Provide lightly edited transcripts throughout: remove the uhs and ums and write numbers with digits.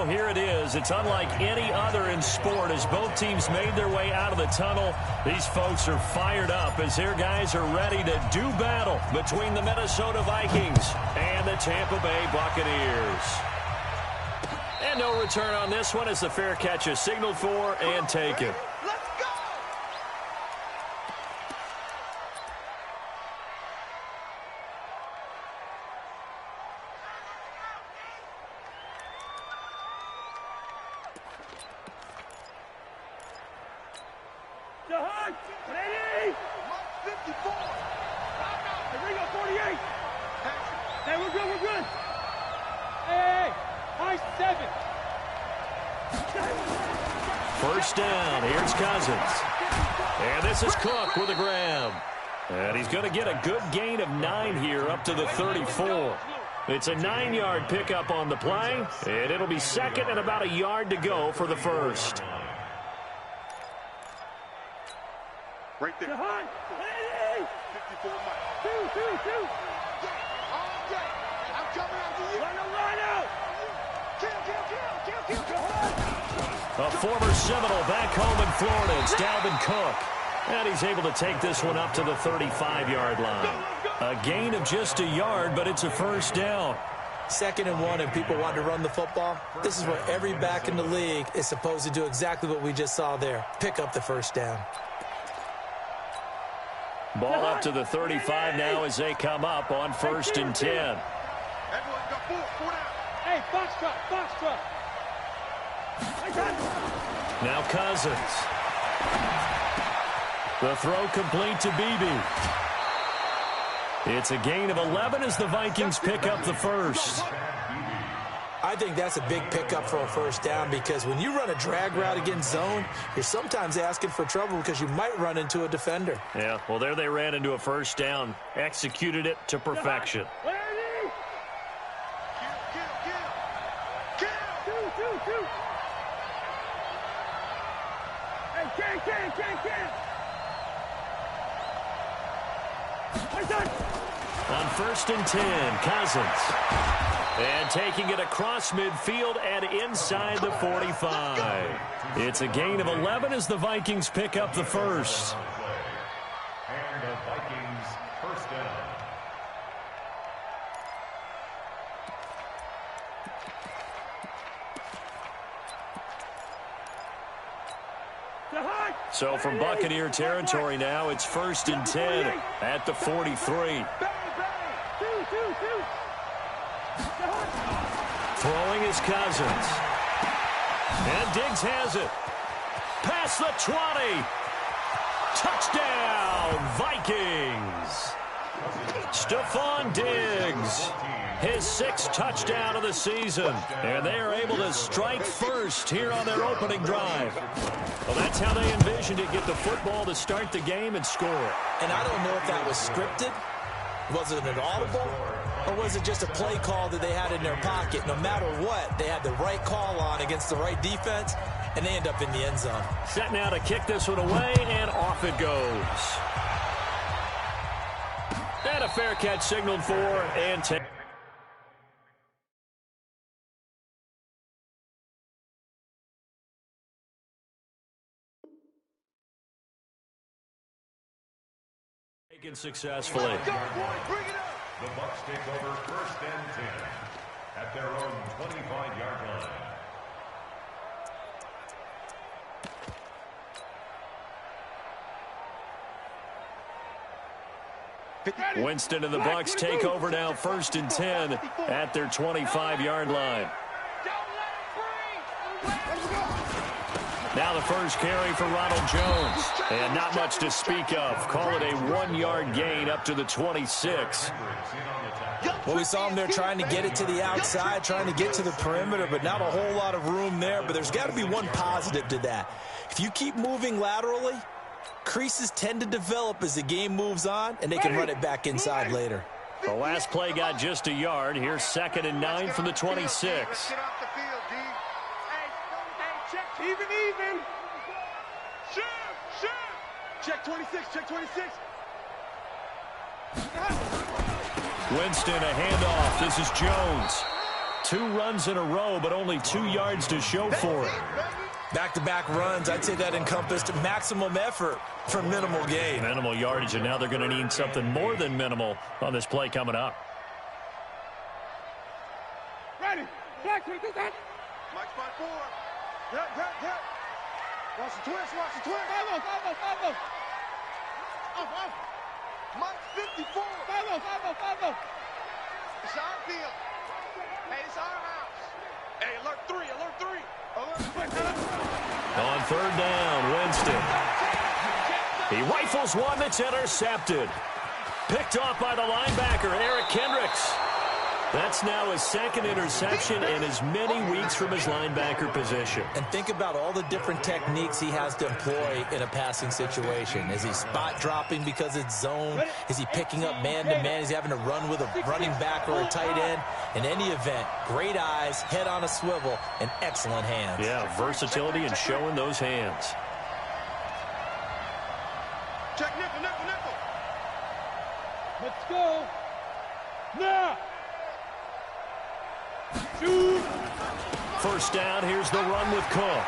So here it is. It's unlike any other in sport as both teams made their way out of the tunnel. These folks are fired up as their guys are ready to do battle between the Minnesota Vikings and the Tampa Bay Buccaneers. And no return on this one as the fair catch is signaled for and taken. First down, here's Cousins. And this is Cook with a grab. And he's going to get a good gain of 9 here up to the 34. It's a 9-yard pickup on the play, and it'll be second and about a yard to go for the first. Right there. 54 miles. Two. I'm coming after you. Line out. A former Seminole back home in Florida. It's Dalvin Cook. And he's able to take this one up to the 35-yard line. A gain of just a yard, but it's a first down. 2nd and 1, and people want to run the football. This is where every back in the league is supposed to do exactly what we just saw there. Pick up the first down. Ball up to the 35 now as they come up on 1st and 10. Everyone got 4 down. Hey, box truck. Now Cousins. The throw complete to Beebe. It's a gain of 11 as the Vikings pick up the first. I think that's a big pickup for a first down because when you run a drag route against zone, you're sometimes asking for trouble because you might run into a defender. Yeah, well, there they ran into a first down. Executed it to perfection. On 1st and 10, Cousins. And taking it across midfield and inside the 45. It's a gain of 11 as the Vikings pick up the first. And the Vikings first down. So from Buccaneer territory now, it's 1st and 10 at the 43. Throwing is Cousins. And Diggs has it. Past the 20. Touchdown, Vikings. Stephon Diggs. His 6th touchdown of the season. And they are able to strike first here on their opening drive. Well, that's how they envisioned it. Get the football to start the game and score. And I don't know if that was scripted. Was it an audible? Or was it just a play call that they had in their pocket? No matter what, they had the right call on against the right defense, and they end up in the end zone. Set now to kick this one away, and off it goes. And a fair catch signaled for, and taken successfully. The Bucs take over 1st and 10 at their own 25-yard line. Winston and the Bucs take over now 1st and 10 at their 25-yard line. Now the first carry for Ronald Jones. And not much to speak of. Call it a 1-yard gain up to the 26. Well, we saw him there trying to get it to the outside, trying to get to the perimeter, but not a whole lot of room there. But there's got to be one positive to that. If you keep moving laterally, creases tend to develop as the game moves on, and they can run it back inside later. The last play got just a yard. Here's 2nd and 9 from the 26. Get off the field, D. Even. Shoot. Check 26. Winston, a handoff. This is Jones. 2 runs in a row, but only 2 yards to show for it. Back-to-back runs, I'd say that encompassed maximum effort for minimal gain. Minimal yardage, and now they're going to need something more than minimal on this play coming up. Ready. Black, do that. Mike spot 4. Hit. Watch the twist. Vamos. Off. Mike 54. Vamos. It's our field. Hey, it's our house. Hey, alert 3. On 3rd down, Winston. He rifles one that's intercepted. Picked off by the linebacker, Eric Kendricks. That's now his 2nd interception in as many weeks from his linebacker position. And think about all the different techniques he has to employ in a passing situation. Is he spot dropping because it's zone? Is he picking up man-to-man? Is he having to run with a running back or a tight end? In any event, great eyes, head on a swivel, and excellent hands. Yeah, versatility and showing those hands. Check nickel. Let's go. Now. Shoot. 1st down, here's the run with Cook.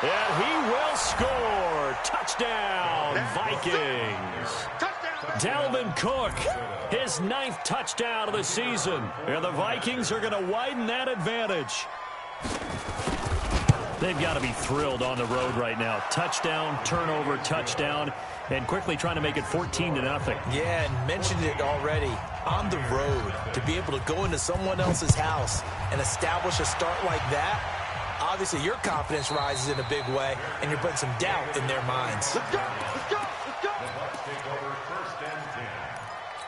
And he will score. Touchdown, Vikings. Dalvin Cook, his 9th touchdown of the season. And the Vikings are going to widen that advantage. They've got to be thrilled on the road right now. Touchdown, turnover, touchdown, and quickly trying to make it 14-0. Yeah, and mentioned it already. On the road, to be able to go into someone else's house and establish a start like that, obviously your confidence rises in a big way, and you're putting some doubt in their minds. Let's go. The Bucs take over 1st and 10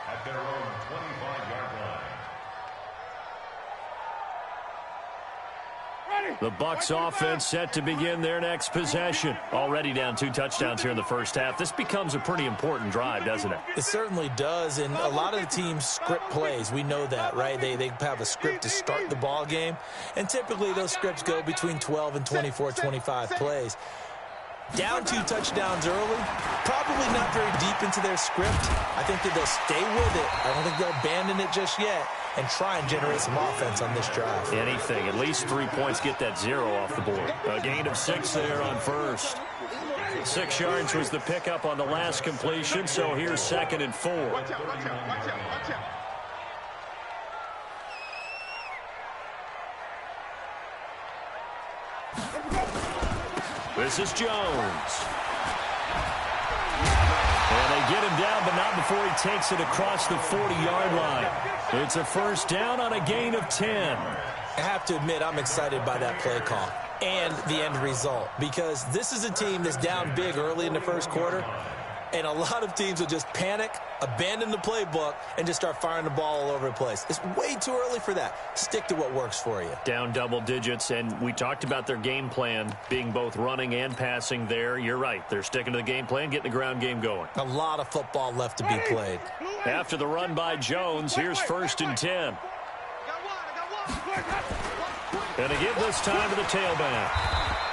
at their own 25-yard line. The Bucs offense set to begin their next possession. Already down 2 touchdowns here in the 1st half. This becomes a pretty important drive, doesn't it? It certainly does, and a lot of the teams script plays. We know that, right? They have a script to start the ball game, and typically those scripts go between 12 and 24, 25 plays. Down 2 touchdowns early, probably not very deep into their script. I think that they'll stay with it. I don't think they'll abandon it just yet and try and generate some offense on this drive. Anything. At least 3 points, get that 0 off the board. A gain of 6 there on 1st. 6 yards was the pickup on the last completion, so here's 2nd and 4. Watch out. This is Jones. And they get him down, but not before he takes it across the 40-yard line. It's a 1st down on a gain of 10. I have to admit, I'm excited by that play call and the end result, because this is a team that's down big early in the 1st quarter, and a lot of teams will just panic, abandon the playbook, and just start firing the ball all over the place. It's way too early for that. Stick to what works for you. Down double digits, and we talked about their game plan being both running and passing there. You're right. They're sticking to the game plan, getting the ground game going. A lot of football left to be played. After the run by Jones, here's 1st and 10. And again this time to the tailback.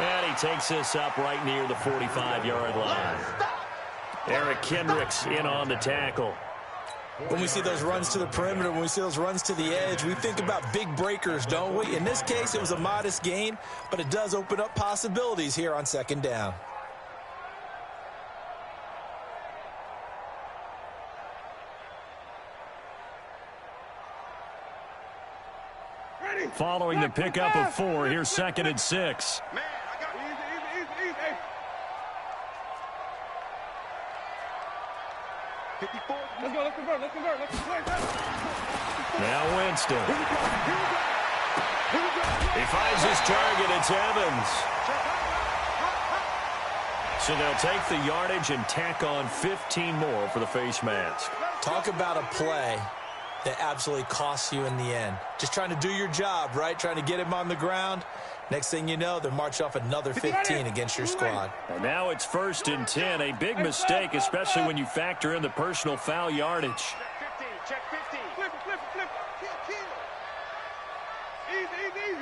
And he takes this up right near the 45-yard line. Eric Kendricks in on the tackle. When we see those runs to the perimeter, when we see those runs to the edge, we think about big breakers, don't we? In this case, it was a modest gain, but it does open up possibilities here on 2nd down. Following the pickup of 4, here's 2nd and 6. Man, I got easy. 54. Let's convert. Now Winston. He finds his target. It's Evans. So they'll take the yardage and tack on 15 more for the face mask. Talk about a play that absolutely costs you in the end. Just trying to do your job, right? Trying to get him on the ground. Next thing you know, they'll march off another 15 against your squad. And now it's 1st and 10. A big mistake, especially when you factor in the personal foul yardage. Check 15. Flip it. Kill. Easy.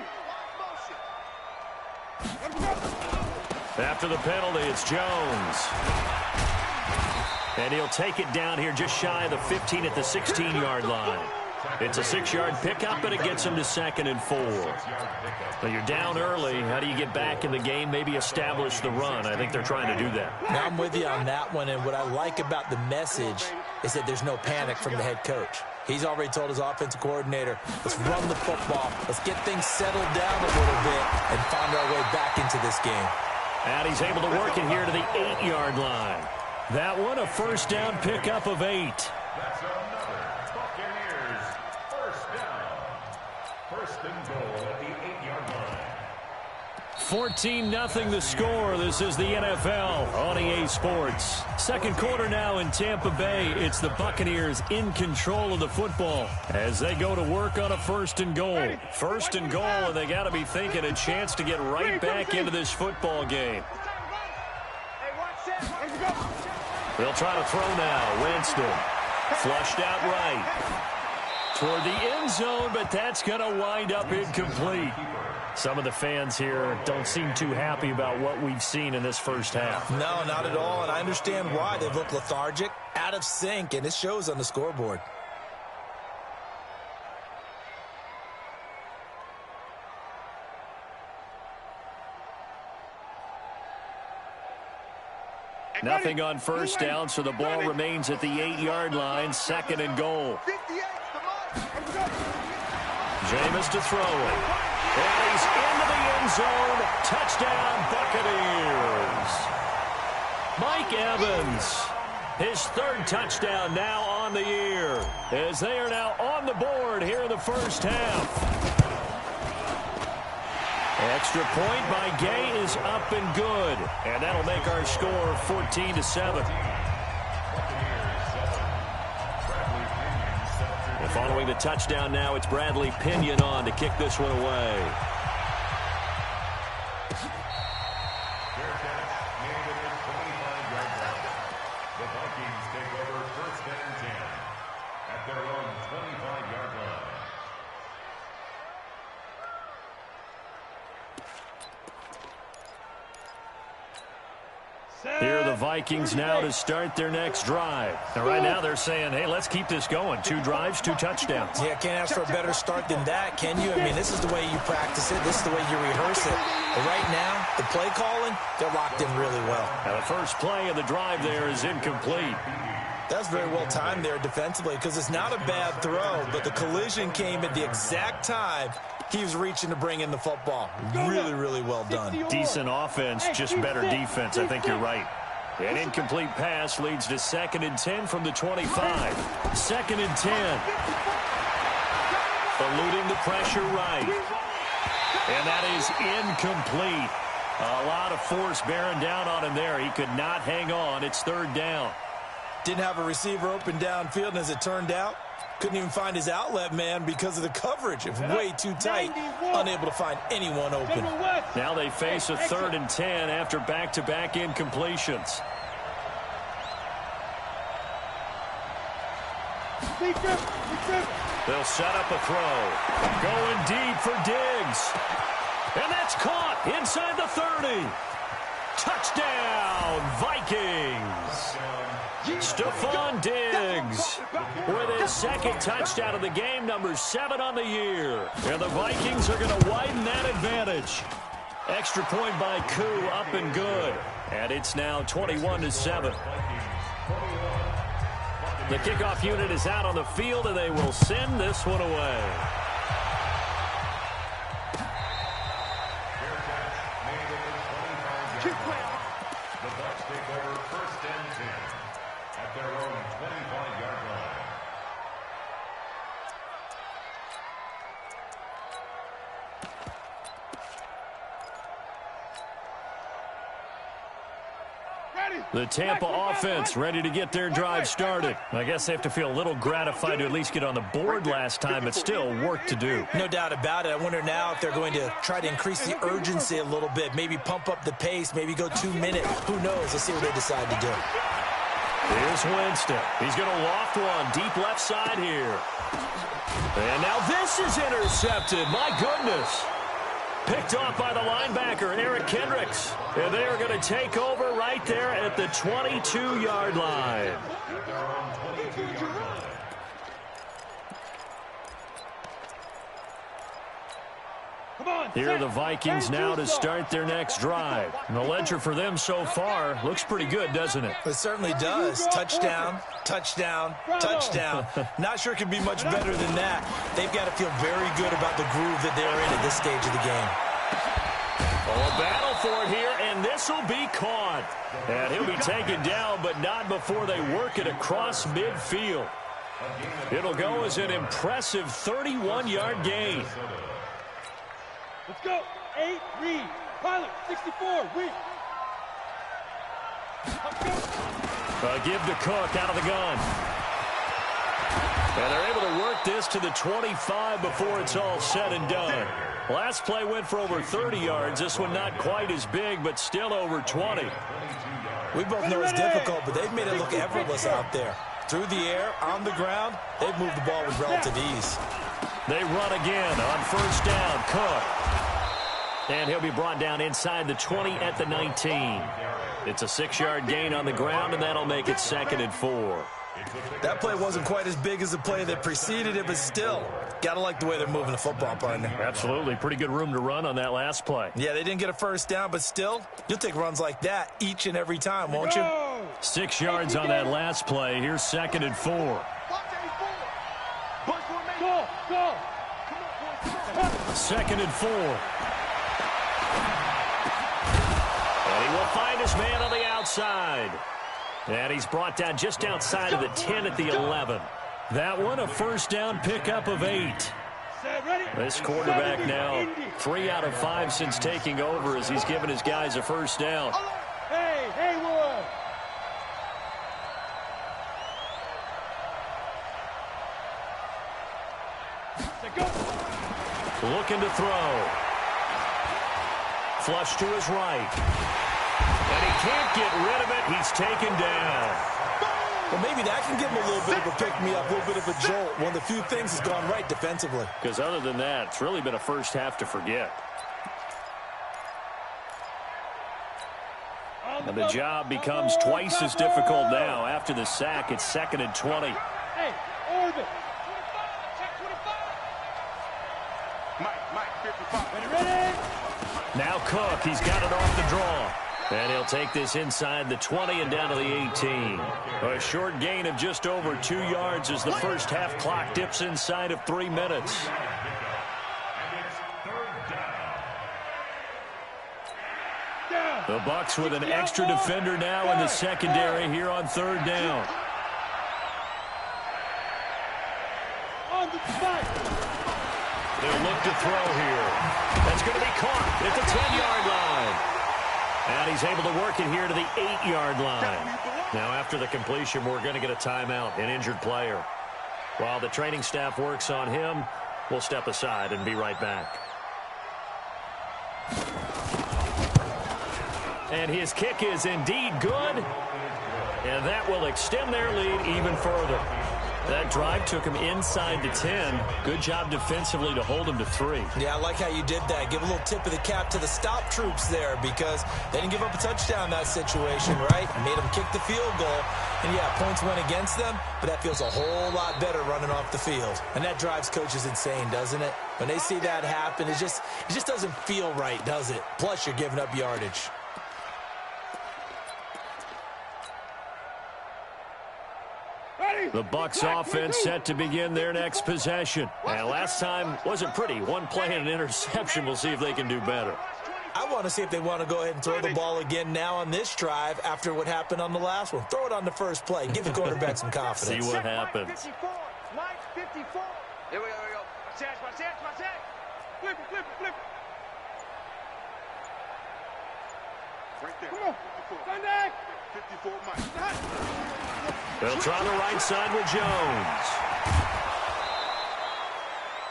After the penalty, it's Jones. And he'll take it down here just shy of the 15 at the 16-yard line. It's a 6-yard pickup, and it gets him to 2nd and 4. Now you're down early. How do you get back in the game, maybe establish the run? I think they're trying to do that. Now I'm with you on that one, and what I like about the message is that there's no panic from the head coach. He's already told his offensive coordinator, let's run the football, let's get things settled down a little bit and find our way back into this game. And he's able to work it here to the 8-yard line. That one, a first down pickup of 8. That's another Buccaneers first down. First and goal at the 8-yard line. 14-0 the score. This is the NFL on EA Sports. Second quarter now in Tampa Bay. It's the Buccaneers in control of the football as they go to work on a first and goal. First and goal, and they got to be thinking a chance to get right back into this football game. They'll try to throw now. Winston flushed out right toward the end zone, but that's going to wind up incomplete. Some of the fans here don't seem too happy about what we've seen in this first half. No, not at all, and I understand why. They look lethargic, out of sync, and it shows on the scoreboard. Nothing on first down, so the ball remains at the 8-yard line, 2nd and goal. Jameis to throw it. And he's into the end zone. Touchdown, Buccaneers. Mike Evans, his 3rd touchdown now on the year, as they are now on the board here in the first half. Extra point by Gay is up and good, and that'll make our score 14-7. And following the touchdown now, it's Bradley Pinion on to kick this one away. The Vikings take over first and 10 at their own 25-yard line. Here are the Vikings now to start their next drive. Now, right now they're saying, hey, let's keep this going. 2 drives, 2 touchdowns. Yeah, can't ask for a better start than that, can you? I mean, this is the way you practice it. This is the way you rehearse it. But right now, the play calling, they're locked in really well. Now, the first play of the drive there is incomplete. That's very well timed there defensively because it's not a bad throw, but the collision came at the exact time he was reaching to bring in the football. Really, really well done. Decent offense, just better defense. I think you're right. An incomplete pass leads to 2nd and 10 from the 25. 2nd and 10. Eluding the pressure right. And that is incomplete. A lot of force bearing down on him there. He could not hang on. It's 3rd down. Didn't have a receiver open downfield, and as it turned out, couldn't even find his outlet man because of the coverage. It was way too tight, unable to find anyone open. Now they face a 3rd and 10 after back-to-back incompletions. They'll set up a throw. Going deep for Diggs. And that's caught inside the 30. Touchdown, Vikings. Stephon Diggs with his 2nd touchdown of the game, number 7 on the year. And the Vikings are going to widen that advantage. Extra point by Koo, up and good. And it's now 21-7. The kickoff unit is out on the field, and they will send this one away. The Bucs take over first and 10 at their own 25-yard line. The Tampa offense ready to get their drive started. I guess they have to feel a little gratified to at least get on the board last time, but still work to do. No doubt about it. I wonder now if they're going to try to increase the urgency a little bit, maybe pump up the pace, maybe go 2 minutes. Who knows? Let's see what they decide to do. Here's Winston. He's going to loft one deep left side here. And now this is intercepted. My goodness. Picked off by the linebacker, Eric Kendricks. And they are going to take over right there at the 22-yard line. Here are the Vikings now to start their next drive. And the ledger for them so far looks pretty good, doesn't it? It certainly does. Touchdown, touchdown, touchdown. Not sure it could be much better than that. They've got to feel very good about the groove that they're in at this stage of the game. Oh, a battle for it here, and this will be caught. And he'll be taken down, but not before they work it across midfield. It'll go as an impressive 31-yard gain. Let's go. 8, read. Pilot, 64, read. Give to Cook out of the gun. And they're able to work this to the 25 before it's all said and done. Last play went for over 30 yards. This one not quite as big, but still over 20. We both know it's difficult, but they've made it look effortless out there. Through the air, on the ground, they've moved the ball with relative ease. They run again on first down. Cook. And he'll be brought down inside the 20 at the 19. It's a 6-yard gain on the ground, and that'll make it 2nd and 4. That play wasn't quite as big as the play that preceded it, but still, got to like the way they're moving the football, partner. Absolutely. Pretty good room to run on that last play. Yeah, they didn't get a first down, but still, you'll take runs like that each and every time, won't you? 6 yards on that last play. Here's 2nd and 4. Go. 2nd and 4. And he will find his man on the outside. And he's brought down just outside of the 10 at the 11. That one a first down pickup of 8. This quarterback now 3 out of 5 since taking over as he's given his guys a first down. Hey, Haywood. Looking to throw. Flush to his right. And he can't get rid of it. He's taken down. Well, maybe that can give him a little bit of a pick-me-up, a little bit of a jolt. One of the few things has gone right defensively. Because other than that, it's really been a first half to forget. And the job becomes twice as difficult now. After the sack, it's 2nd and 20. Hey, orbit. Check 25. Mike, 55. Ready? Now Cook, he's got it off the draw. And he'll take this inside the 20 and down to the 18. A short gain of just over 2 yards as the first half clock dips inside of 3 minutes. The Bucs with an extra defender now in the secondary here on 3rd down. On the spot. They'll look to throw here. That's going to be caught at the 10-yard line. And he's able to work it here to the 8-yard line. Now, after the completion, we're going to get a timeout, an injured player. While the training staff works on him, we'll step aside and be right back. And his kick is indeed good. And that will extend their lead even further. That drive took him inside the 10. Good job defensively to hold him to 3. Yeah, I like how you did that. Give a little tip of the cap to the stop troops there because they didn't give up a touchdown in that situation, right? Made them kick the field goal. And, yeah, points went against them, but that feels a whole lot better running off the field. And that drives coaches insane, doesn't it? When they see that happen, it just doesn't feel right, does it? Plus, you're giving up yardage. The Bucs offense set to begin their next possession. And last time wasn't pretty. One play and an interception. We'll see if they can do better. I want to see if they want to go ahead and throw the ball again now on this drive after what happened on the last one. Throw it on the first play. Give the quarterback some confidence. See what happens. Mike 54. Here we go. My set. Flip it. Right there. Come on. 54. Sunday. 54, Mike. They'll try the right side with Jones.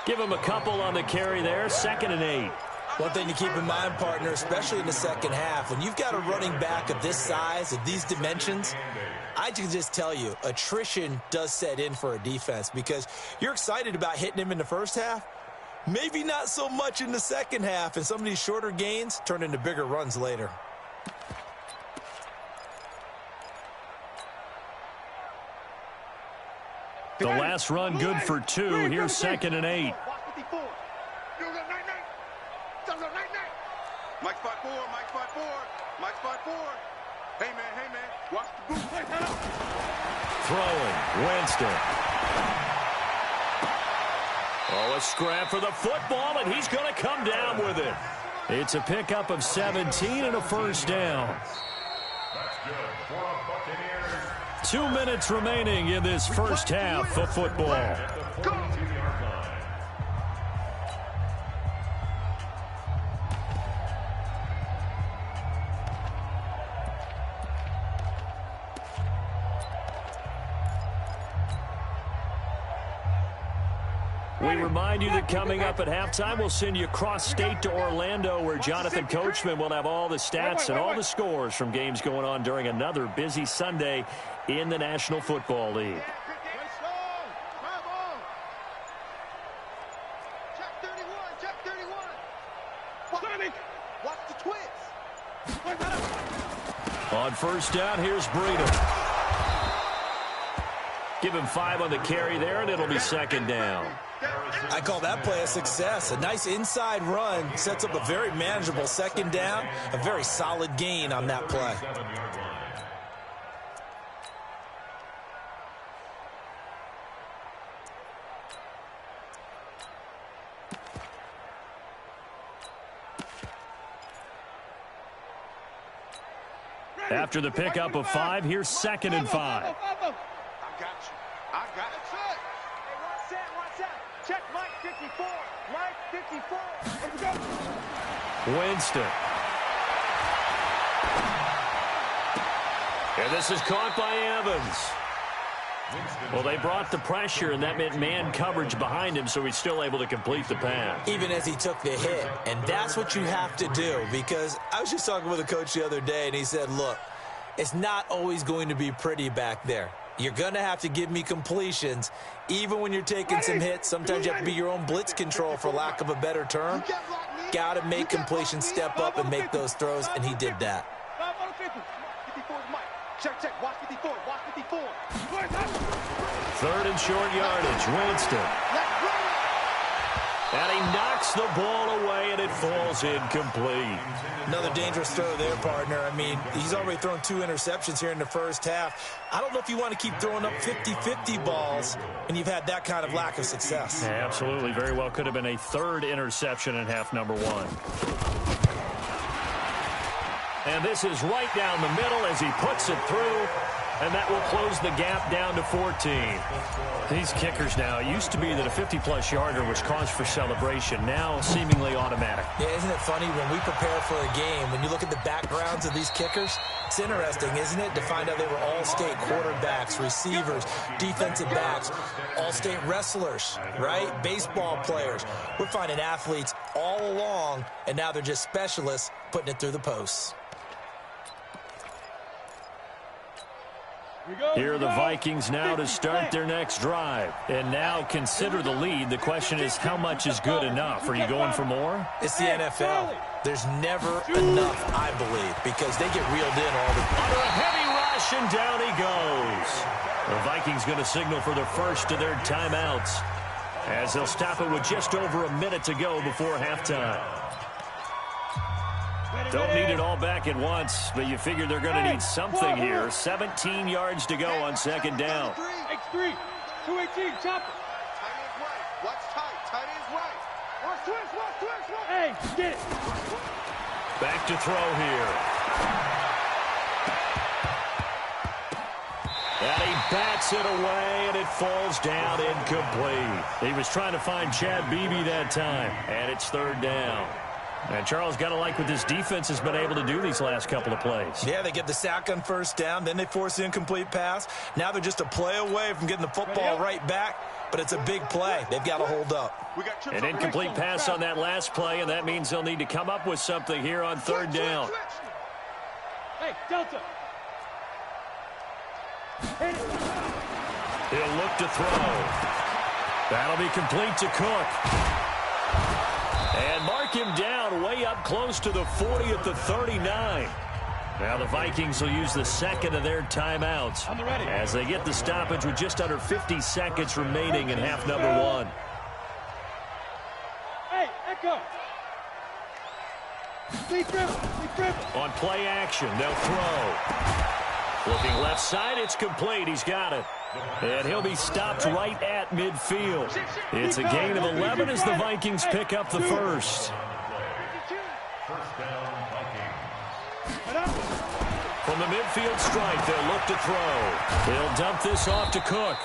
Give him a couple on the carry there. 2nd and 8. One thing to keep in mind, partner, especially in the second half, when you've got a running back of this size, of these dimensions, I can just tell you, attrition does set in for a defense because you're excited about hitting him in the first half. Maybe not so much in the second half, and some of these shorter gains turn into bigger runs later. The last run good for 2. Here's 2nd and 8. Mike spot 4, Mike spot 4, Mike spot 4. Hey, man, watch the boot. Throwing, Winston. Oh, a scrap for the football, and he's going to come down with it. It's a pickup of 17 and a first down. That's good for a Buccaneers. 2 minutes remaining in this first half of football. At the 42-yard line. We remind you that coming up at halftime, we'll send you cross-state to Orlando, where Jonathan Coachman will have all the stats and all the scores from games going on during another busy Sunday in the National Football League. Check 31, check 31. Watch the twist. On first down, here's Breeden. Give him 5 on the carry there, and it'll be second down. I call that play a success. A nice inside run sets up a very manageable second down. A very solid gain on that play. 7-yard line. After the pickup of 5, here's second and 5. I got you. I got it. Hey, watch that. Check Mike 54. Mike 54. Let's go. Winston. And this is caught by Evans. Well, they brought the pressure, and that meant man coverage behind him, so he's still able to complete the pass. Even as he took the hit. And that's what you have to do, because I was just talking with a coach the other day, and he said, look, it's not always going to be pretty back there. You're going to have to give me completions. Even when you're taking some hits, sometimes you have to be your own blitz control, for lack of a better term. Got to make completions, step up, and make those throws, and he did that. 54 is Mike. Check. Watch 54. Watch 54. Third and short yardage, Winston. And he knocks the ball away, and it falls incomplete. Another dangerous throw there, partner. I mean, he's already thrown 2 interceptions here in the first half. I don't know if you want to keep throwing up 50-50 balls, and you've had that kind of lack of success. Yeah, absolutely. Very well could have been a third interception in half number 1. And this is right down the middle as he puts it through. And that will close the gap down to 14. These kickers now, it used to be that a 50-plus yarder was cause for celebration. Now seemingly automatic. Yeah, isn't it funny when we prepare for a game, when you look at the backgrounds of these kickers, it's interesting, isn't it, to find out they were all-state quarterbacks, receivers, defensive backs, all-state wrestlers, right? Baseball players. We're finding athletes all along, and now they're just specialists putting it through the posts. Here are the Vikings now to start their next drive. And now consider the lead. The question is, how much is good enough? Are you going for more? It's the NFL. There's never enough, I believe, because they get reeled in all the time. Under a heavy rush, and down he goes. The Vikings going to signal for the first of their timeouts, as they'll stop it with just over a minute to go before halftime. Don't need it all back at once, but you figure they're going to need something here. 17 yards to go on second down. X3, 218, chopper. Tight is right. Watch tight is right. Watch twist. Hey, get it. Back to throw here. And he bats it away, and it falls down incomplete. He was trying to find Chad Beebe that time, and it's third down. And Charles, got to like what this defense has been able to do these last couple of plays. Yeah, they get the sack on first down, then they force the incomplete pass. Now they're just a play away from getting the football right back, but it's a big play. They've got to hold up. An incomplete pass on that last play, and that means they'll need to come up with something here on third down. Hey, Delta. Hit it. He'll look to throw. That'll be complete to Cook. And mark him down way up close to the 40 at the 39. Now the Vikings will use the second of their timeouts as they get the stoppage with just under 50 seconds remaining in half number 1. Hey, Echo. On play action, they'll throw. Looking left side, it's complete. He's got it. And he'll be stopped right at midfield. It's a gain of 11 as the Vikings pick up the first. First down, Vikings. From the midfield stripe, they'll look to throw. They'll dump this off to Cook.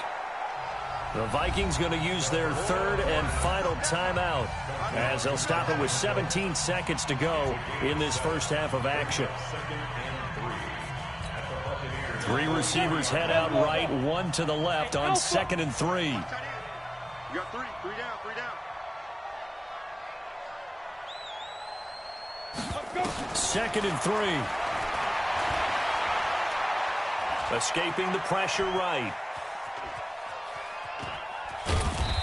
The Vikings going to use their third and final timeout as they'll stop it with 17 seconds to go in this first half of action. 3 receivers head out right, 1 to the left on 2nd and 3. You got 3 down, 3 down. 2nd and 3. Escaping the pressure right.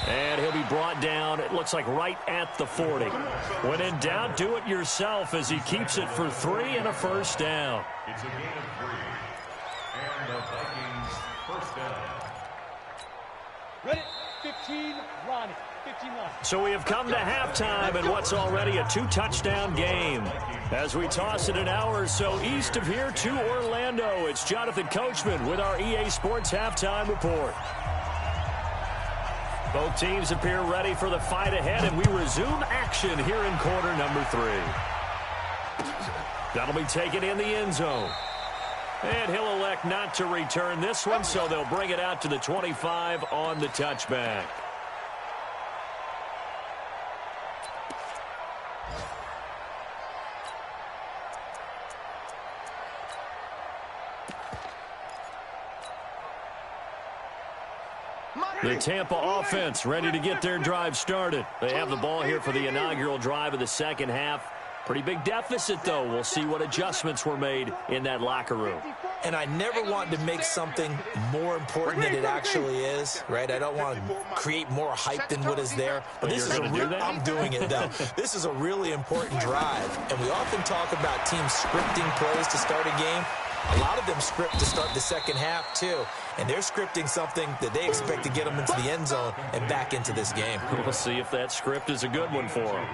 And he'll be brought down, it looks like right at the 40. When in doubt, do it yourself as he keeps it for 3 and a first down. It's a gain of 3. And the Vikings first down. Ready, 15, Ronnie. 15 line. So we have come to halftime in what's already a 2-touchdown game. As we toss it an hour or so east of here to Orlando, it's Jonathan Coachman with our EA Sports Halftime Report. Both teams appear ready for the fight ahead, and we resume action here in quarter number 3. That'll be taken in the end zone. And he'll elect not to return this one, so they'll bring it out to the 25 on the touchback. The Tampa offense ready to get their drive started. They have the ball here for the inaugural drive of the second half. Pretty big deficit, though. We'll see what adjustments were made in that locker room. And I never want to make something more important than it actually is, right? I don't want to create more hype than what is there. But this is I'm doing it, though. This is a really important drive. And we often talk about teams scripting plays to start a game. A lot of them script to start the second half, too. And they're scripting something that they expect to get them into the end zone and back into this game. We'll see if that script is a good one for them.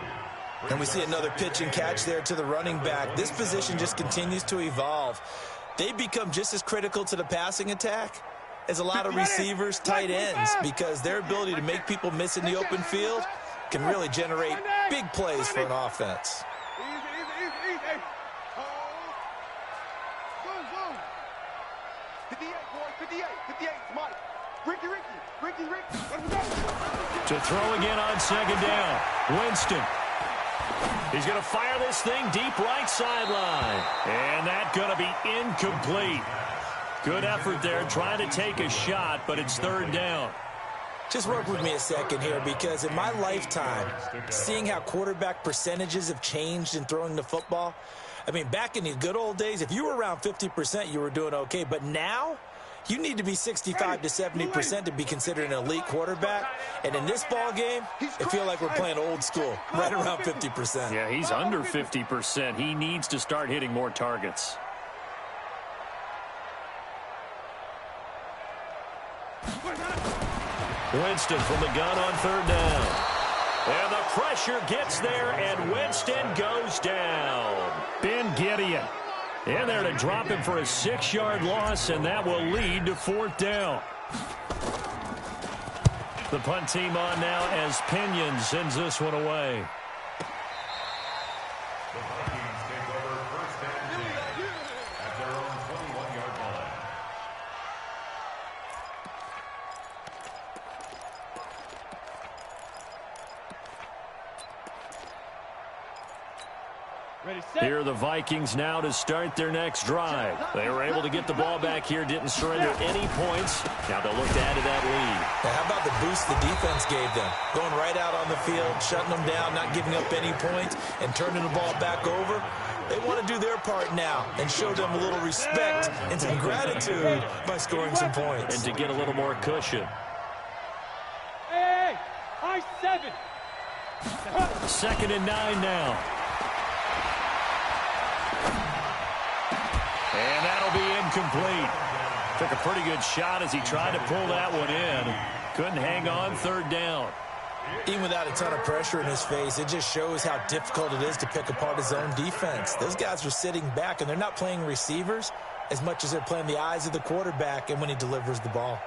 And we see another pitch and catch there to the running back. This position just continues to evolve. They become just as critical to the passing attack as a lot of receivers, tight ends, because their ability to make people miss in the open field can really generate big plays for an offense. Easy. 58, boy, 58, Mike. Ricky. To throw again on second down. Winston. He's going to fire this thing deep right sideline. And that's going to be incomplete. Good effort there trying to take a shot, but it's third down. Just work with me a second here, because in my lifetime, seeing how quarterback percentages have changed in throwing the football, I mean, back in the good old days, if you were around 50%, you were doing okay. But now, you need to be 65 to 70% to be considered an elite quarterback. And in this ball game, I feel like we're playing old school, right around 50%. Yeah, he's under 50%. He needs to start hitting more targets. Winston from the gun on third down. And the pressure gets there, and Winston goes down. Ben Gideon in there to drop him for a 6-yard loss, and that will lead to fourth down. The punt team on now as Pinion sends this one away. The Vikings take over first and 10 at their own 21-yard line. Ready, set. Here are the Vikings now to start their next drive. They were able to get the ball back here, didn't surrender any points. Now they'll look to add to that lead. Now, how about the boost the defense gave them? Going right out on the field, shutting them down, not giving up any points, and turning the ball back over. They want to do their part now and show them a little respect and some gratitude by scoring some points. And to get a little more cushion. Hey, high 7. 2nd and 9 now. And that'll be incomplete. Took a pretty good shot as he tried to pull that one in. Couldn't hang on third down. Even without a ton of pressure in his face, it just shows how difficult it is to pick apart his own defense. Those guys are sitting back, and they're not playing receivers as much as they're playing the eyes of the quarterback and when he delivers the ball.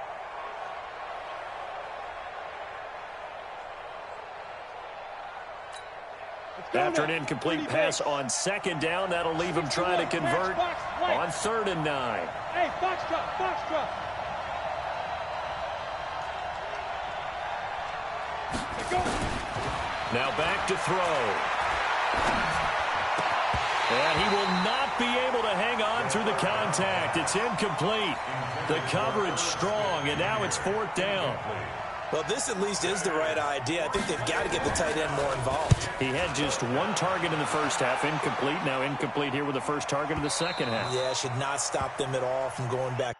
After an incomplete pass on second down, that'll leave him trying to convert on 3rd and 9. Hey, box drop, box drop. Now back to throw. And he will not be able to hang on through the contact. It's incomplete. The coverage strong, and now it's 4th down. Well, this at least is the right idea. I think they've got to get the tight end more involved. He had just one target in the first half, incomplete. Now incomplete here with the first target of the second half. Yeah, should not stop them at all from going back.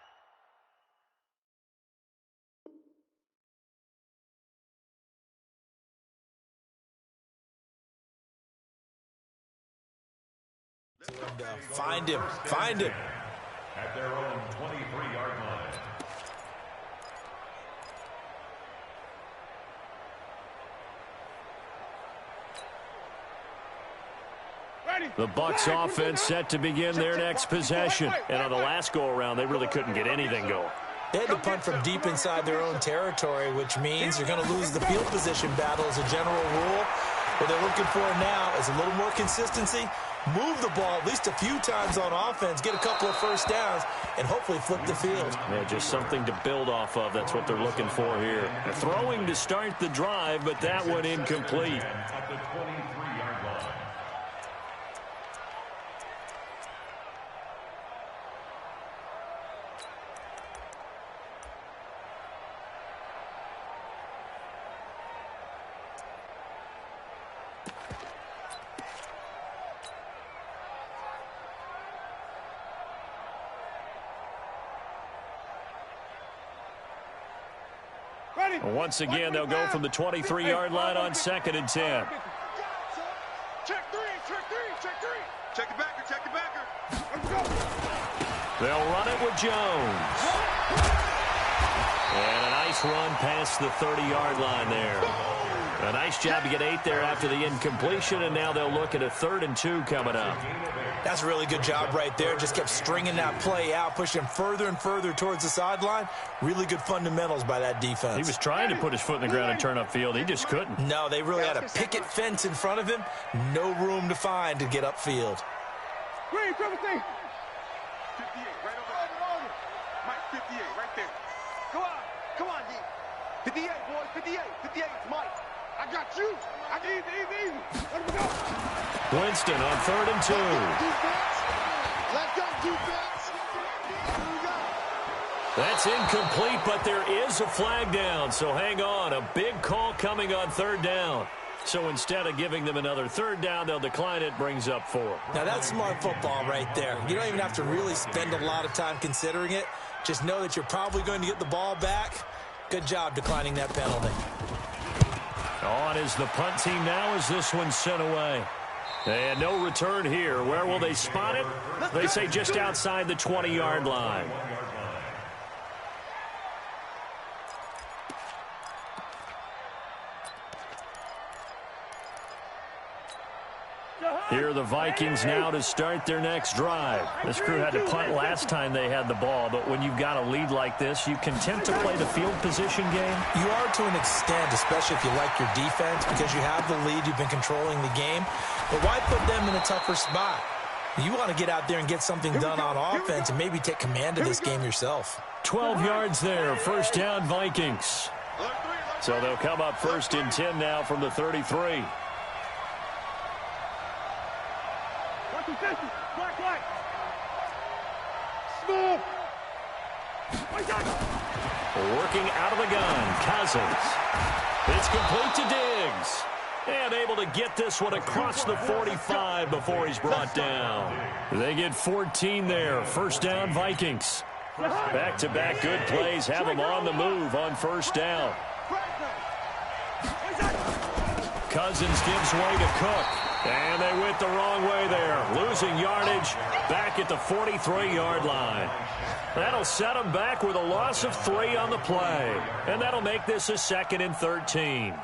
Find him. Find him. At their own 23-yard line. The Bucs offense set to begin their next possession. And on the last go-around, they really couldn't get anything going. They had to punt from deep inside their own territory, which means you're going to lose the field position battle as a general rule. What they're looking for now is a little more consistency, move the ball at least a few times on offense, get a couple of first downs, and hopefully flip the field. Yeah, just something to build off of. That's what they're looking for here. Throwing to start the drive, but that one incomplete. At the 23-yard line. Once again, they'll go from the 23-yard line on 2nd and 10. Check 3, check 3, check 3. Check the backer, check the backer. Let's go. They'll run it with Jones. And a nice run past the 30-yard line there. A nice job to get 8 there after the incompletion, and now they'll look at a 3rd and 2 coming up. That's a really good job right there. Just kept stringing that play out, pushing him further and further towards the sideline. Really good fundamentals by that defense. He was trying to put his foot in the ground and turn upfield. He just couldn't. No, they really had a picket fence in front of him. No room to find to get upfield. Green, triple C. 58, right over. Mike, 58, right there. Come on, D. 58, boys, 58. 58, it's Mike. I got you. I got easy. Let me go. Winston on 3rd and 2. Defense. Let's go, defense. Here we go. That's incomplete, but there is a flag down, so hang on. A big call coming on 3rd down. So instead of giving them another 3rd down, they'll decline it, brings up 4. Now, that's smart football right there. You don't even have to really spend a lot of time considering it. Just know that you're probably going to get the ball back. Good job declining that penalty. On is the punt team now as this one's sent away. And no return here. Where will they spot it? They say just outside the 20-yard line. Here are the Vikings now to start their next drive. This crew had to punt last time they had the ball, but when you've got a lead like this, you content to play the field position game? You are to an extent, especially if you like your defense, because you have the lead, you've been controlling the game. But why put them in a tougher spot? You want to get out there and get something done on offense and maybe take command of this game yourself. 12 yards there, first down Vikings. So they'll come up 1st and 10 now from the 33. Black. Smooth. Working out of the gun, Cousins. It's complete to Diggs. And able to get this one across the 45 before he's brought down. They get 14 there. First down, Vikings. Back-to-back good plays have them on the move on 1st down. Cousins gives way to Cook. And they went the wrong way there. Losing yardage back at the 43-yard line. That'll set them back with a loss of 3 on the play. And that'll make this a 2nd and 13.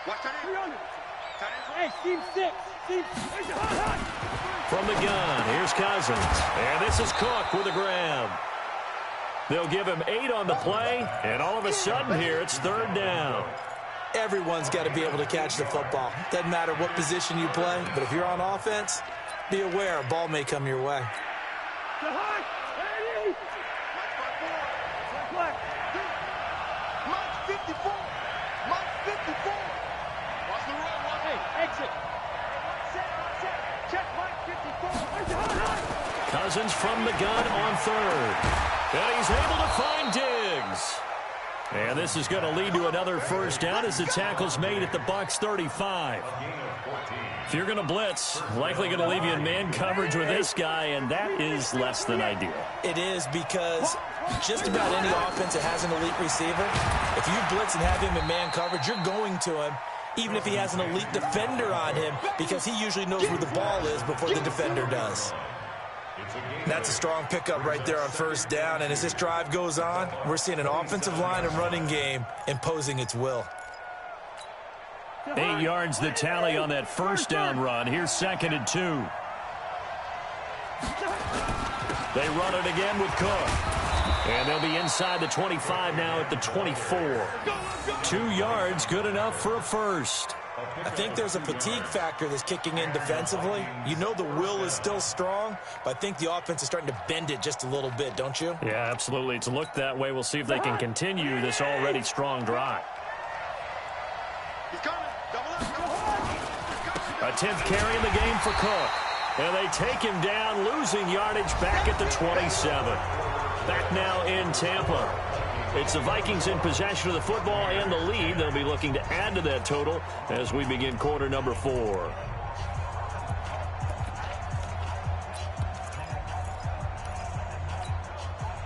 Watch that in. Hey, team 6. From the gun, here's Cousins. And this is Cook with a grab. They'll give him 8 on the play, and all of a sudden here, it's 3rd down. Everyone's got to be able to catch the football. Doesn't matter what position you play, but if you're on offense, be aware a ball may come your way. Cousins from the gun on 3rd. And he's able to find Diggs. And this is going to lead to another first down as the tackle's made at the Bucs 35. If you're going to blitz, likely going to leave you in man coverage with this guy, and that is less than ideal. It is, because just about any offense that has an elite receiver, if you blitz and have him in man coverage, you're going to him, even if he has an elite defender on him, because he usually knows where the ball is before the defender does. That's a strong pickup right there on first down, and as this drive goes on, we're seeing an offensive line and running game imposing its will. 8 yards the tally on that first down run. Here's 2nd and 2. They run it again with Cook. And they'll be inside the 25 now at the 24. 2 yards, good enough for a first. I think there's a fatigue factor that's kicking in defensively. You know the will is still strong, but I think the offense is starting to bend it just a little bit, don't you? Yeah, absolutely. It's looked that way. We'll see if they can continue this already strong drive. He's coming. Double up. A 10th carry in the game for Cook. And they take him down, losing yardage back at the 27. Back now in Tampa. It's the Vikings in possession of the football and the lead. They'll be looking to add to that total as we begin quarter number 4.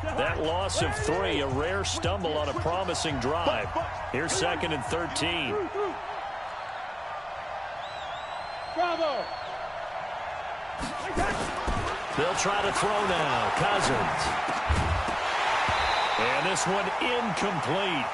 That loss of 3, a rare stumble on a promising drive. Here's 2nd and 13. Bravo. They'll try to throw now. Cousins. And this one incomplete.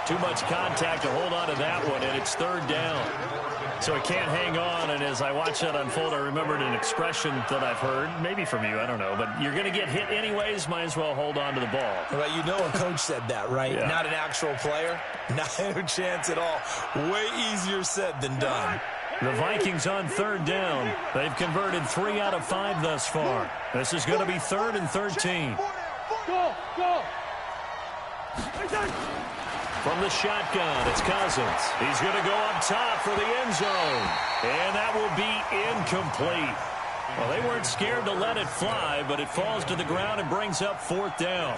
Too much contact to hold on to that one, and it's 3rd down. So he can't hang on, and as I watch that unfold, I remembered an expression that I've heard, maybe from you, I don't know, but you're going to get hit anyways, might as well hold on to the ball. Well, you know a coach said that, right? Yeah. Not an actual player. Not a chance at all. Way easier said than done. The Vikings on 3rd down. They've converted 3 out of 5 thus far. This is going to be 3rd and 13. Go, go. From the shotgun, it's Cousins. He's going to go up top for the end zone. And that will be incomplete. Well, they weren't scared to let it fly, but it falls to the ground and brings up 4th down.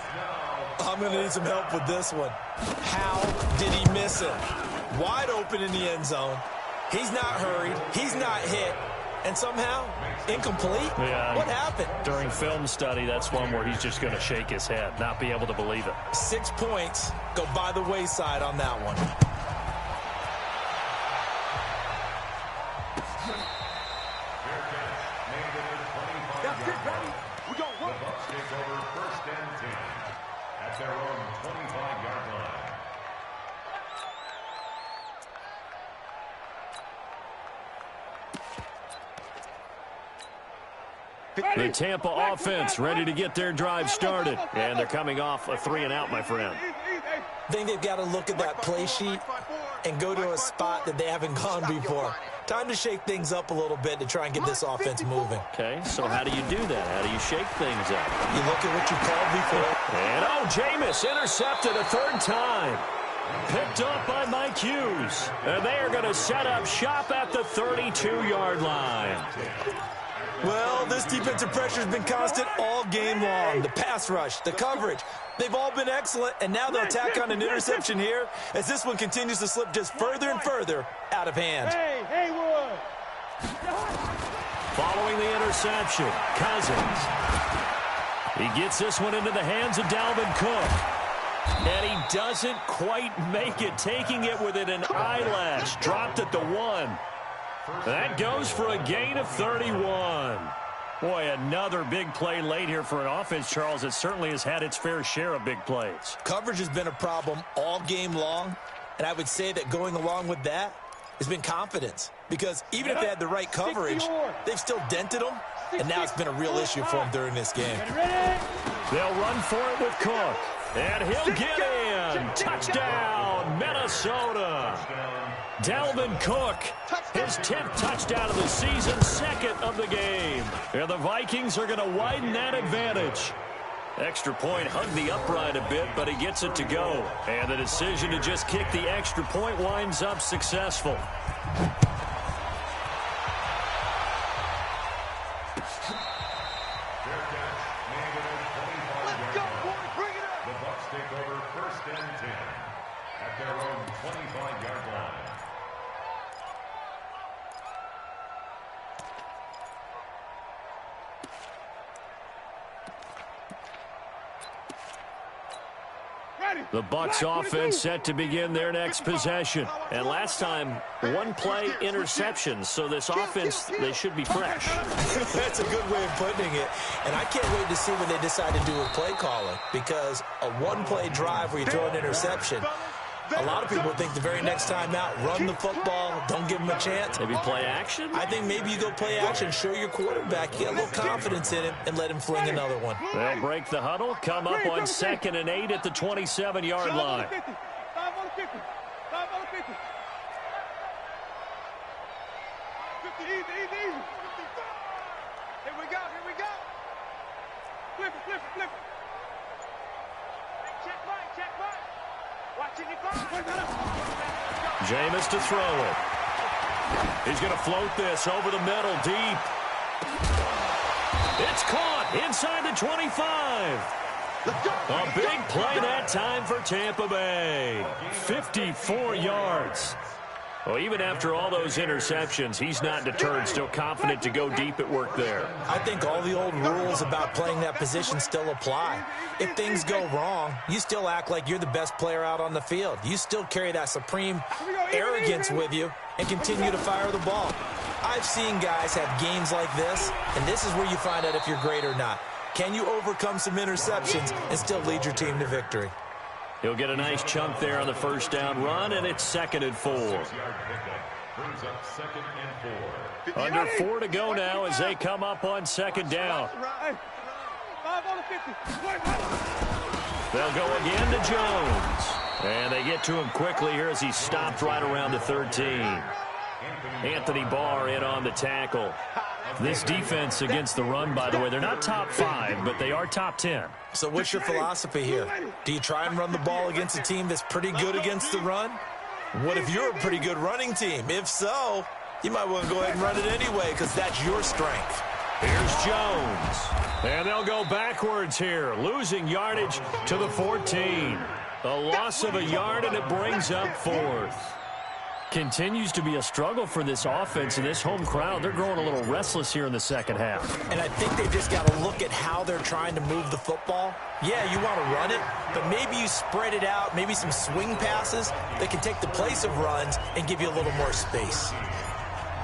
I'm going to need some help with this one. How did he miss it? Wide open in the end zone. He's not hurried. He's not hit. And somehow, incomplete? Yeah. What happened? During film study, that's one where he's just going to shake his head, not be able to believe it. 6 points go by the wayside on that one. We don't work. Bucs take over 1st and 10 at their own 25-yard line. The Tampa offense ready to get their drive started. And they're coming off a 3-and-out, my friend. I think they've got to look at that play sheet and go to a spot that they haven't gone before. Time to shake things up a little bit to try and get this offense moving. Okay, so how do you do that? How do you shake things up? You look at what you called before. And, Jameis intercepted a 3rd time. Picked up by Mike Hughes. And they are going to set up shop at the 32-yard line. Well, this defensive pressure has been constant all game long. The pass rush, the coverage, they've all been excellent, and now they'll tack on an interception here as this one continues to slip just further and further out of hand. Hey, Haywood. Following the interception, Cousins. He gets this one into the hands of Dalvin Cook. And he doesn't quite make it, taking it within an eyelash. Dropped at the 1. That goes for a gain of 31. Boy, another big play late here for an offense, Charles. It certainly has had its fair share of big plays. Coverage has been a problem all game long, and I would say that going along with that, has been confidence. Because even if they had the right coverage, they've still dented them, and now it's been a real issue for them during this game. They'll run for it with Cook. And he'll get in. Touchdown, Minnesota. Dalvin Cook, his 10th touchdown of the season, second of the game. And the Vikings are going to widen that advantage. Extra point hugged the upright a bit, but he gets it to go. And the decision to just kick the extra point winds up successful. The Bucs take over 1st and 10 at their own 25-yard line. The Bucs offense set to begin their next possession. And last time, one play interception. So this offense, they should be fresh. That's a good way of putting it. And I can't wait to see what they decide to do with play calling. Because a one-play drive where you throw an interception, a lot of people think the very next time out, run the football, don't give them a chance. Maybe play action? I think maybe you go play action, show your quarterback, you get a little confidence in him, and let him fling another one. They'll break the huddle, come up on 2nd and 8 at the 27-yard line. 5 on the 50. 5 on the 50. 50, easy. Here we go. Flip it. Check right. Watch it, Jameis to throw it. He's going to float this over the middle, deep. It's caught inside the 25. A big play that time for Tampa Bay. 54 yards. Well, even after all those interceptions, he's not deterred, still confident to go deep at work there. I think all the old rules about playing that position still apply. If things go wrong, you still act like you're the best player out on the field. You still carry that supreme arrogance with you and continue to fire the ball. I've seen guys have games like this, and this is where you find out if you're great or not. Can you overcome some interceptions and still lead your team to victory? He'll get a nice chunk there on the first down run, and it's 2nd and 4. Brings up 2nd and 4. Under 4 to go now as they come up on 2nd down. 5 on the 50. They'll go again to Jones. And they get to him quickly here as he stopped right around the 13. Anthony Barr in on the tackle. This defense against the run, by the way, they're not top 5, but they are top 10. So what's your philosophy here? Do you try and run the ball against a team that's pretty good against the run? What if you're a pretty good running team? If so, you might want to go ahead and run it anyway because that's your strength. Here's Jones. And they'll go backwards here, losing yardage to the 14. A loss of a yard, and it brings up 4th. Continues to be a struggle for this offense and this home crowd. They're growing a little restless here in the second half. And I think they've just got to look at how they're trying to move the football. Yeah, you want to run it, but maybe you spread it out, maybe some swing passes that can take the place of runs and give you a little more space.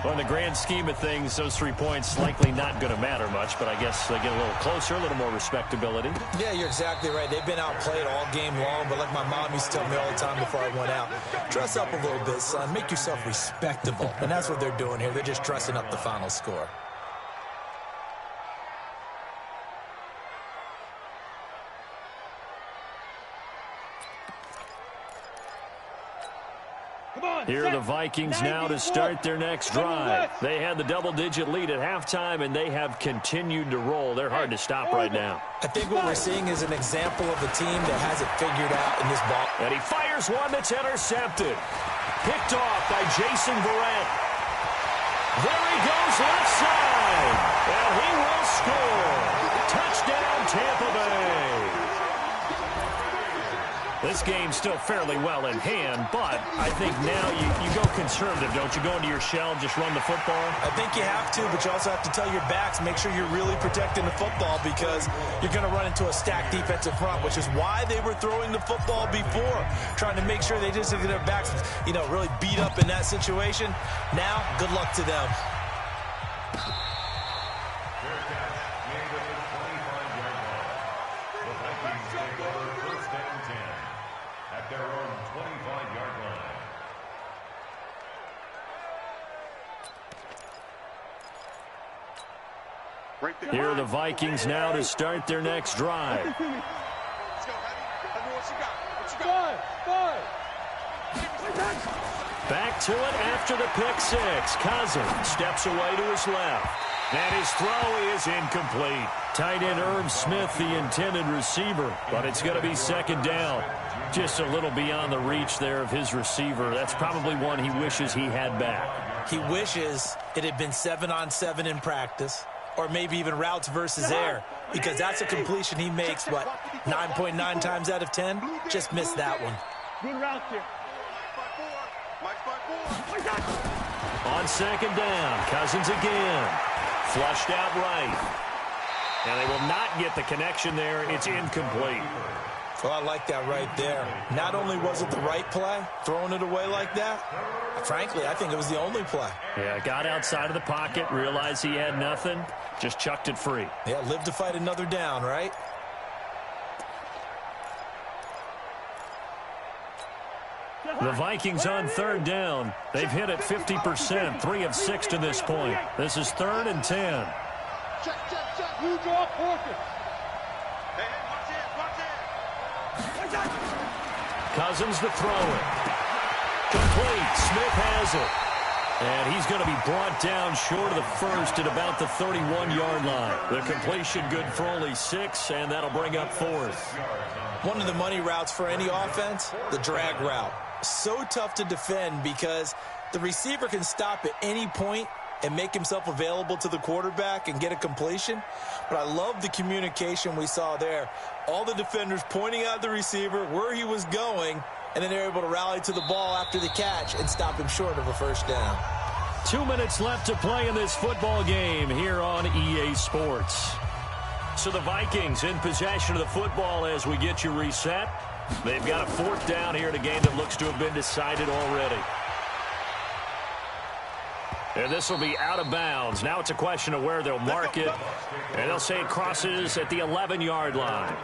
Well, in the grand scheme of things, those 3 points likely not going to matter much, but I guess they get a little closer, a little more respectability. Yeah, you're exactly right. They've been outplayed all game long, but like my mom used to tell me all the time before I went out, dress up a little bit, son. Make yourself respectable. And that's what they're doing here. They're just dressing up the final score. Here are the Vikings now to start their next drive. They had the double-digit lead at halftime, and they have continued to roll. They're hard to stop right now. I think what we're seeing is an example of a team that has it figured out in this ball. And he fires one that's intercepted. Picked off by Jason Verrett. There he goes left side. And he will score. Touchdown, Tampa Bay. This game's still fairly well in hand, but I think now you go conservative, don't you? Go into your shell, just run the football? I think you have to, but you also have to tell your backs, make sure you're really protecting the football because you're going to run into a stacked defensive front, which is why they were throwing the football before, trying to make sure they just get their backs, really beat up in that situation. Now, good luck to them. Here are the Vikings now to start their next drive. Let's go, Heavy. I know what you got. What you got? Back to it after the pick six. Cousins steps away to his left. And his throw is incomplete. Tight end Irv Smith, the intended receiver, but it's going to be second down. Just a little beyond the reach there of his receiver. That's probably one he wishes he had back. He wishes it had been 7-on-7 in practice, or maybe even routes versus air, because that's a completion he makes, what, 9.9 times out of 10? Just missed that one. Good route here. On second down, Cousins again. Flushed out right. And they will not get the connection there. It's incomplete. Well, I like that right there. Not only was it the right play, throwing it away like that, frankly, I think it was the only play. Yeah, got outside of the pocket, realized he had nothing, just chucked it free. Yeah, live to fight another down, right? The Vikings on third down. They've hit it 50%, 3 of 6 to this point. This is 3rd and 10. Check. You draw focus. Hey, watch it. Cousins to throw it. Complete. Smith has it. And he's going to be brought down short of the first at about the 31-yard line. The completion good for only 6, and that'll bring up 4th. One of the money routes for any offense, the drag route. So tough to defend because the receiver can stop at any point and make himself available to the quarterback and get a completion. But I love the communication we saw there. All the defenders pointing out the receiver, where he was going, and then they're able to rally to the ball after the catch and stop him short of a first down. 2 minutes left to play in this football game here on EA Sports. So the Vikings in possession of the football as we get you reset. They've got a 4th down here in a game that looks to have been decided already. And this will be out of bounds. Now it's a question of where they'll mark it. And they'll say it crosses at the 11-yard line.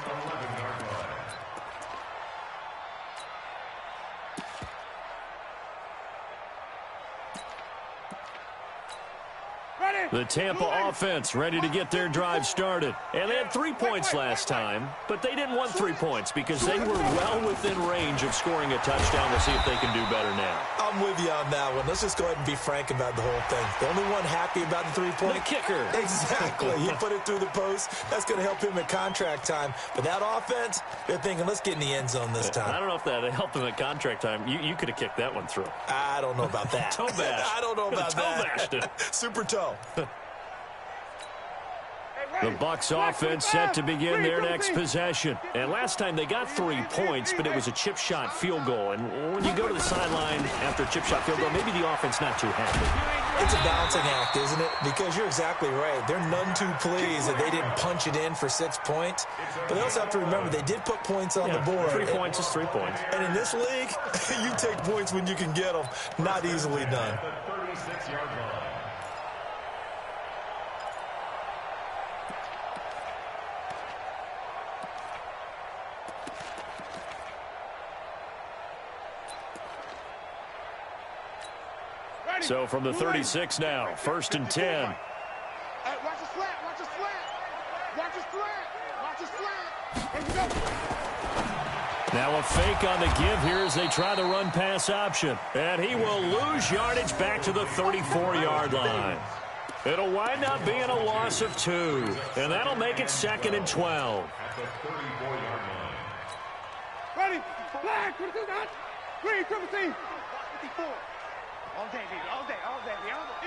The Tampa offense ready to get their drive started. And they had 3 points last time, but they didn't want 3 points because they were well within range of scoring a touchdown. We'll see if they can do better now. I'm with you on that one. Let's just go ahead and be frank about the whole thing. The only one happy about the 3-point. The kicker. Exactly. He put it through the post. That's going to help him at contract time. But that offense, they're thinking, let's get in the end zone this time. I don't know if that helped him at contract time. You could have kicked that one through. I don't know about that. Toe bash. I don't know about that. Toe bashed it. Super toe. The Bucs offense set to begin their next possession. And last time they got 3 points, but it was a chip shot field goal. And when you go to the sideline after a chip shot field goal, maybe the offense not too happy. It's a balancing act, isn't it? Because you're exactly right. They're none too pleased that they didn't punch it in for 6 points. But they also have to remember they did put points on the board. 3 points is 3 points. And in this league, you take points when you can get them. Not easily done. The 36-yard line. So from the 36 now, 1st and 10. Hey, watch the slant. Watch the slant. Watch the slant. Watch the slant. There you go. Now a fake on the give here as they try the run-pass option. And he will lose yardage back to the 34-yard line. It'll wind up being a loss of 2. And that'll make it 2nd and 12. At the 34-yard line. Ready. Flag. Green, triple team. 54. All day, baby. All day.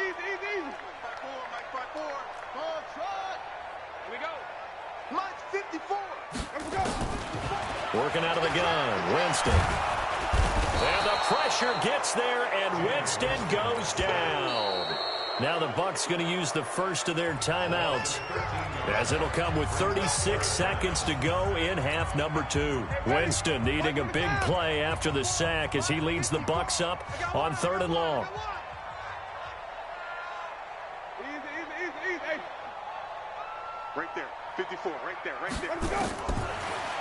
Easy. Mike 5-4. Ball shot. Here we go. Mike 54. Let's go. Working out of the gun, Winston. And the pressure gets there, and Winston goes down. Now the Bucs going to use the first of their timeouts, as it'll come with 36 seconds to go in half number 2. Winston needing a big play after the sack as he leads the Bucs up on 3rd and long. Easy. Right there. 54. Right there. Let's go.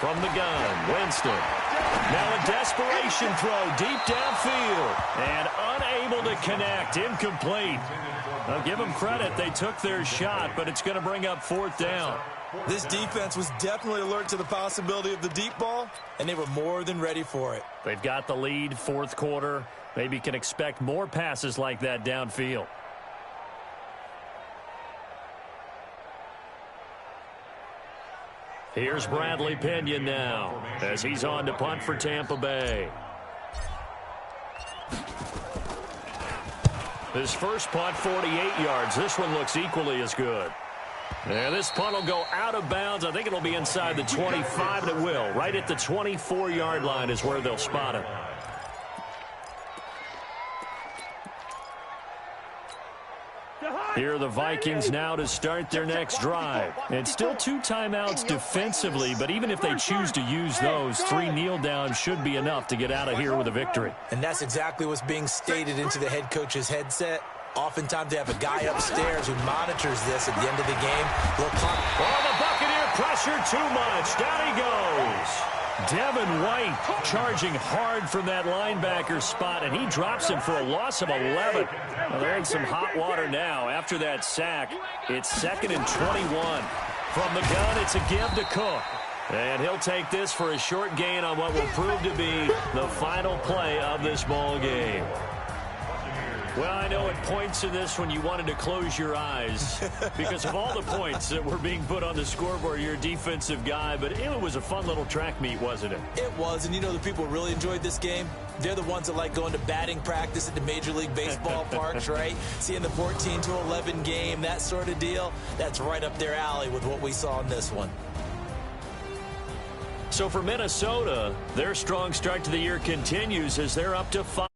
From the gun, Winston. Now a desperation throw deep downfield. And unable to connect. Incomplete. I'll give them credit. They took their shot, but it's going to bring up 4th down. This defense was definitely alert to the possibility of the deep ball, and they were more than ready for it. They've got the lead, 4th quarter. Maybe can expect more passes like that downfield. Here's Bradley Pinion now as he's on to punt for Tampa Bay. His first punt, 48 yards. This one looks equally as good. And this punt will go out of bounds. I think it'll be inside the 25, and it will. Right at the 24-yard line is where they'll spot it. Here are the Vikings now to start their next drive. And still 2 timeouts defensively, but even if they choose to use those, 3 kneel downs should be enough to get out of here with a victory. And that's exactly what's being stated into the head coach's headset. Oftentimes they have a guy upstairs who monitors this at the end of the game. Oh, the Buccaneer pressure too much. Down he goes. Devin White charging hard from that linebacker spot, and he drops him for a loss of 11. Well, they're in some hot water now. After that sack, it's 2nd and 21. From the gun, it's a give to Cook. And he'll take this for a short gain on what will prove to be the final play of this ball game. Well, I know it points in this when you wanted to close your eyes because of all the points that were being put on the scoreboard. You're a defensive guy, but it was a fun little track meet, wasn't it? It was, and you know the people who really enjoyed this game? They're the ones that like going to batting practice at the Major League Baseball parks, right? Seeing the 14-11 game, that sort of deal. That's right up their alley with what we saw in this one. So for Minnesota, their strong start to the year continues as they're up to 5.